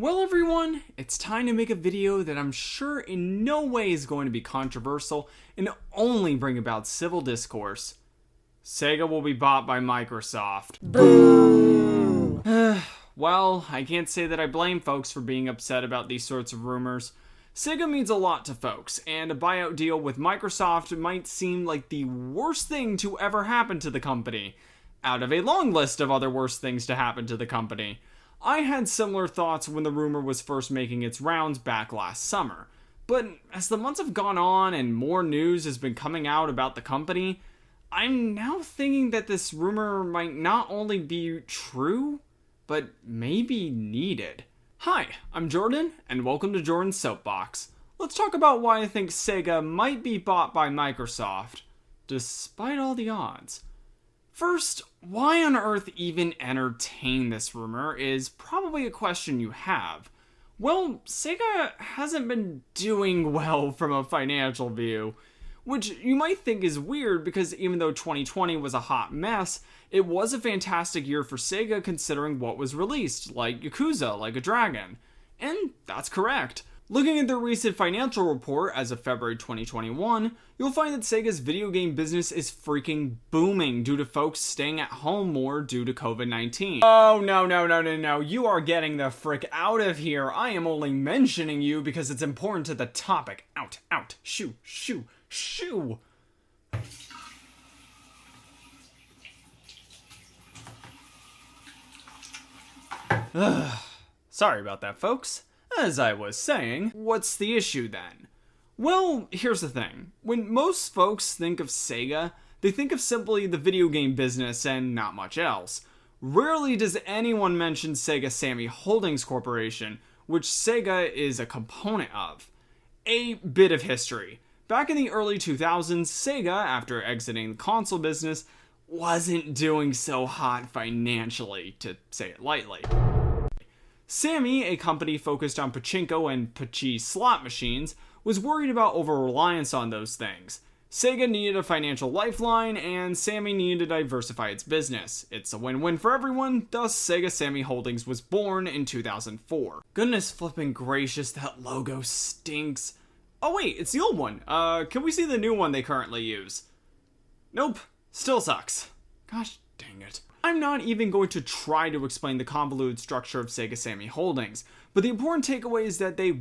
Well everyone, it's time to make a video that I'm sure in no way is going to be controversial and only bring about civil discourse. Sega will be bought by Microsoft. Boo! Well, I can't say that I blame folks for being upset about these sorts of rumors. Sega means a lot to folks, and a buyout deal with Microsoft might seem like the worst thing to ever happen to the company, out of a long list of other worst things to happen to the company. I had similar thoughts when the rumor was first making its rounds back last summer, but as the months have gone on and more news has been coming out about the company, I'm now thinking that this rumor might not only be true, but maybe needed. Hi, I'm Jordan, and welcome to Jordan's Soapbox. Let's talk about why I think Sega might be bought by Microsoft, despite all the odds. First, why on earth even entertain this rumor is probably a question you have. Well, Sega hasn't been doing well from a financial view, which you might think is weird because even though 2020 was a hot mess, it was a fantastic year for Sega considering what was released, like Yakuza, Like a Dragon. And that's correct. Looking at their recent financial report as of February 2021, you'll find that Sega's video game business is freaking booming due to folks staying at home more due to COVID-19. Oh, no, you are getting the frick out of here. I am only mentioning you because it's important to the topic. Out, shoo. Sorry about that, folks. As I was saying, what's the issue then? Well, here's the thing. When most folks think of Sega, they think of simply the video game business and not much else. Rarely does anyone mention Sega Sammy Holdings Corporation, which Sega is a component of. A bit of history. Back in the early 2000s, Sega, after exiting the console business, wasn't doing so hot financially, to say it lightly. Sammy, a company focused on pachinko and pachi slot machines, was worried about over-reliance on those things. Sega needed a financial lifeline, and Sammy needed to diversify its business. It's a win-win for everyone, thus Sega Sammy Holdings was born in 2004. Goodness flipping gracious, that logo stinks. Oh wait, it's the old one. Can we see the new one they currently use? Nope, still sucks. Gosh dang it. I'm not even going to try to explain the convoluted structure of Sega Sammy Holdings, but the important takeaway is that they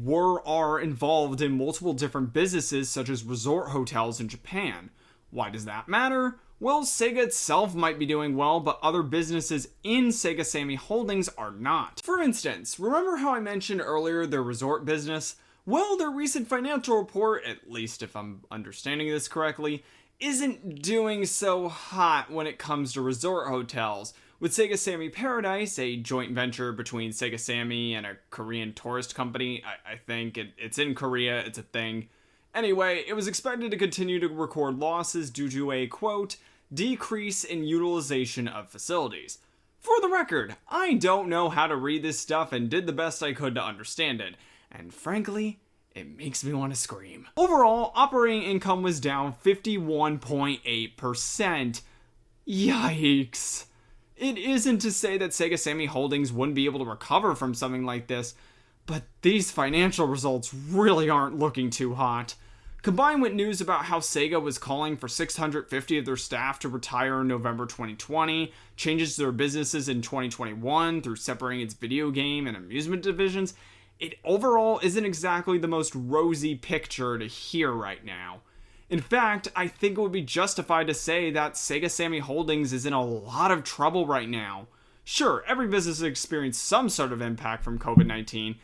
are involved in multiple different businesses such as resort hotels in Japan. Why does that matter? Well, Sega itself might be doing well, but other businesses in Sega Sammy Holdings are not. For instance, remember how I mentioned earlier their resort business? Well, their recent financial report, at least if I'm understanding this correctly, isn't doing so hot when it comes to resort hotels, with Sega Sammy Paradise, a joint venture between Sega Sammy and a Korean tourist company. I think it's in Korea, it's a thing. Anyway, it was expected to continue to record losses due to a, quote, decrease in utilization of facilities. For the record, I don't know how to read this stuff and did the best I could to understand it, and frankly, it makes me want to scream. Overall, operating income was down 51.8%. Yikes. It isn't to say that Sega Sammy Holdings wouldn't be able to recover from something like this, but these financial results really aren't looking too hot. Combined with news about how Sega was calling for 650 of their staff to retire in November 2020, changes to their businesses in 2021 through separating its video game and amusement divisions, it overall isn't exactly the most rosy picture to hear right now. In fact, I think it would be justified to say that Sega Sammy Holdings is in a lot of trouble right now. Sure, every business has experienced some sort of impact from COVID-19,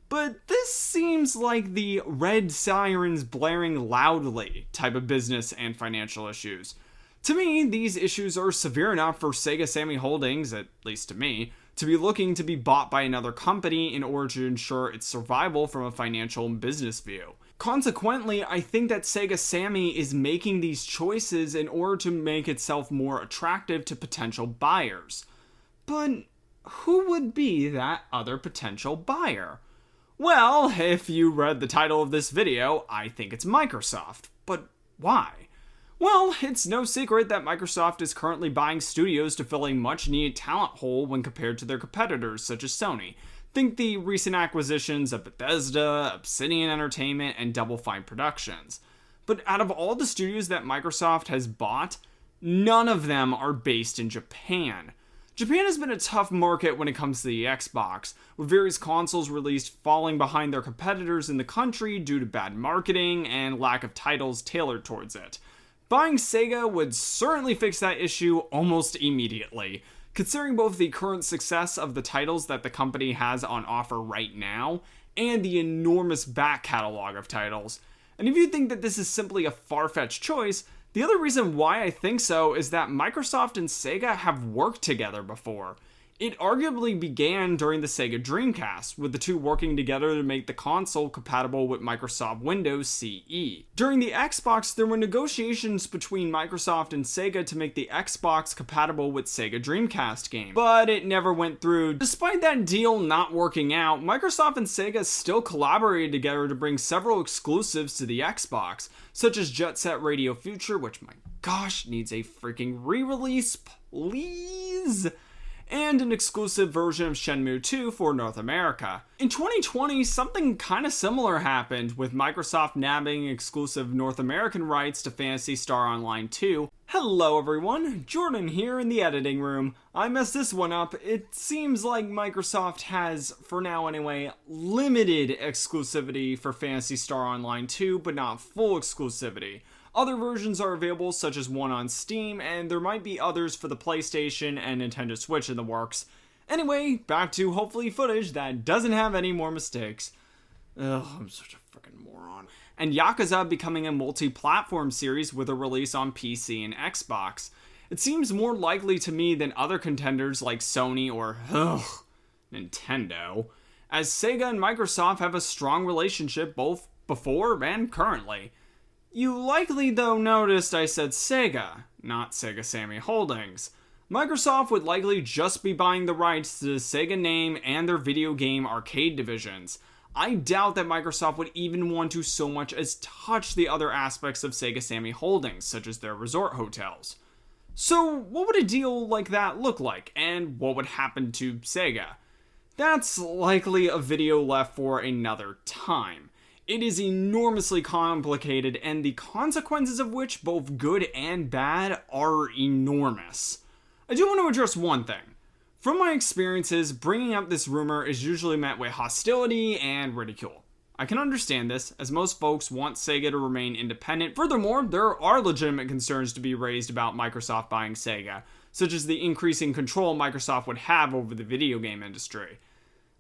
but this seems like the red sirens blaring loudly type of business and financial issues. To me, these issues are severe enough for Sega Sammy Holdings, at least to me, to be looking to be bought by another company in order to ensure its survival from a financial and business view. Consequently, I think that Sega Sammy is making these choices in order to make itself more attractive to potential buyers. But who would be that other potential buyer? Well, if you read the title of this video, I think it's Microsoft. But why? Well, it's no secret that Microsoft is currently buying studios to fill a much-needed talent hole when compared to their competitors such as Sony. Think the recent acquisitions of Bethesda, Obsidian Entertainment, and Double Fine Productions. But out of all the studios that Microsoft has bought, none of them are based in Japan. Japan has been a tough market when it comes to the Xbox, with various consoles released falling behind their competitors in the country due to bad marketing and lack of titles tailored towards it. Buying Sega would certainly fix that issue almost immediately, considering both the current success of the titles that the company has on offer right now, and the enormous back catalog of titles. And if you think that this is simply a far-fetched choice, the other reason why I think so is that Microsoft and Sega have worked together before. It arguably began during the Sega Dreamcast, with the two working together to make the console compatible with Microsoft Windows CE. During the Xbox, there were negotiations between Microsoft and Sega to make the Xbox compatible with Sega Dreamcast games, but it never went through. Despite that deal not working out, Microsoft and Sega still collaborated together to bring several exclusives to the Xbox, such as Jet Set Radio Future, which, my gosh, needs a freaking re-release, please, and an exclusive version of Shenmue 2 for North America. In 2020, something kinda similar happened, with Microsoft nabbing exclusive North American rights to Phantasy Star Online 2. Hello everyone, Jordan here in the editing room. I messed this one up. It seems like Microsoft has, for now anyway, limited exclusivity for Phantasy Star Online 2, but not full exclusivity. Other versions are available, such as one on Steam, and there might be others for the PlayStation and Nintendo Switch in the works. Anyway, back to hopefully footage that doesn't have any more mistakes. Ugh, I'm such a freaking moron. And Yakuza becoming a multi-platform series with a release on PC and Xbox. It seems more likely to me than other contenders like Sony or, Nintendo, as Sega and Microsoft have a strong relationship both before and currently. You likely, though, noticed I said Sega, not Sega Sammy Holdings. Microsoft would likely just be buying the rights to the Sega name and their video game arcade divisions. I doubt that Microsoft would even want to so much as touch the other aspects of Sega Sammy Holdings, such as their resort hotels. So, what would a deal like that look like, and what would happen to Sega? That's likely a video left for another time. It is enormously complicated, and the consequences of which, both good and bad, are enormous. I do want to address one thing. From my experiences, bringing up this rumor is usually met with hostility and ridicule. I can understand this, as most folks want Sega to remain independent. Furthermore, there are legitimate concerns to be raised about Microsoft buying Sega, such as the increasing control Microsoft would have over the video game industry.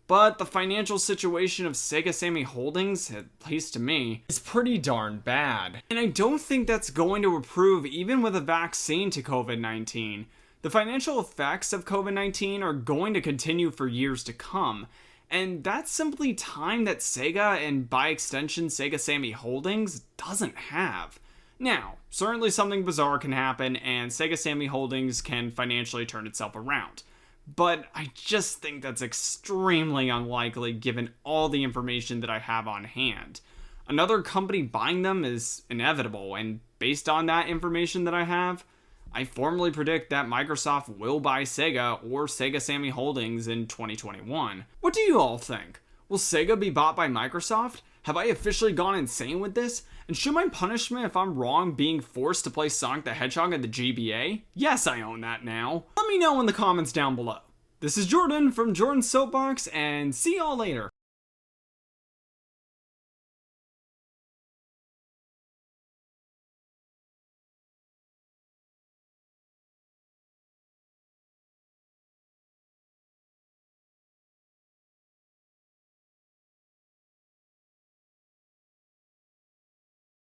But the financial situation of Sega Sammy Holdings, at least to me, is pretty darn bad. And I don't think that's going to improve even with a vaccine to COVID-19. The financial effects of COVID-19 are going to continue for years to come, and that's simply time that Sega, and by extension Sega Sammy Holdings, doesn't have. Now, certainly something bizarre can happen, and Sega Sammy Holdings can financially turn itself around. But I just think that's extremely unlikely given all the information that I have on hand. Another company buying them is inevitable, and based on that information that I have, I formally predict that Microsoft will buy Sega or Sega Sammy Holdings in 2021. What do you all think? Will Sega be bought by Microsoft? Have I officially gone insane with this? And should my punishment if I'm wrong being forced to play Sonic the Hedgehog at the GBA? Yes, I own that now. Let me know in the comments down below. This is Jordan from Jordan's Soapbox, and see y'all later.